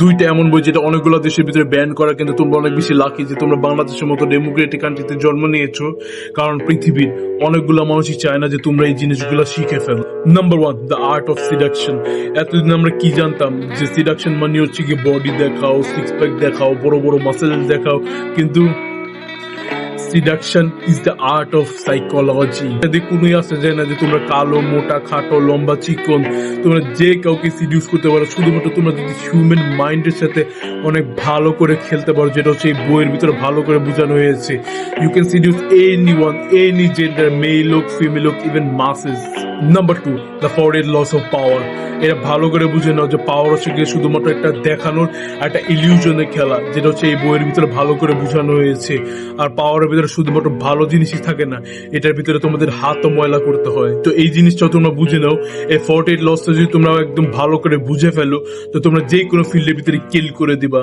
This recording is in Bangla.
দুইটা এমন বই যেটা অনেকগুলো দেশের ভিতরে ব্যান করা, কিন্তু তোমরা অনেক বেশি লাকি যে তোমরা বাংলাদেশের মতো ডেমোক্রেটিক কান্ট্রিতে জন্ম নিয়েছো, কারণ পৃথিবীর অনেকগুলো মানুষই চায় না যে তোমরা এই জিনিসগুলো শিখে ফেলো। Number 1, the art of seduction. এতদিন আমরা কি জানতাম যে সিডাকশন মানে হচ্ছে কি বডি দেখাও, সিক্স প্যাক দেখাও, বড় বড় মাসেল দেখাও, কিন্তু seduction is the art of psychology. যদি কোনোই আসে যায় না যে তোমরা কালো, মোটা, খাটো, লম্বা, চিকন, তোমরা যে কাউকে সিডিউস করতে পারো, শুধুমাত্র তোমরা যদি হিউম্যান মাইন্ডের সাথে অনেক ভালো করে খেলতে পারো, যেটা হচ্ছে এই বইয়ের ভিতরে ভালো করে বোঝানো হয়েছে। You can seduce anyone, any gender, male হোক, ফিমেল হোক, even masses. Number 2, the 4 laws of power. এটা ভালো করে বুঝে নাও যে পাওয়ার হচ্ছে গিয়ে শুধুমাত্র একটা দেখানোর, একটা ইলিউশনের খেলা, যেটা হচ্ছে এই বইয়ের ভিতরে ভালো করে বোঝানো হয়েছে। আর পাওয়ারের ভিতরে শুধুমাত্র ভালো জিনিসই থাকে না, এটার ভিতরে তোমাদের হাতও ময়লা করতে হয়। তো এই জিনিসটা তোমরা বুঝে নাও। এই 48 লসটা যদি তোমরা একদম ভালো করে বুঝে ফেলো, তো তোমরা যে কোনো ফিল্ডের ভিতরে কিল করে দিবা।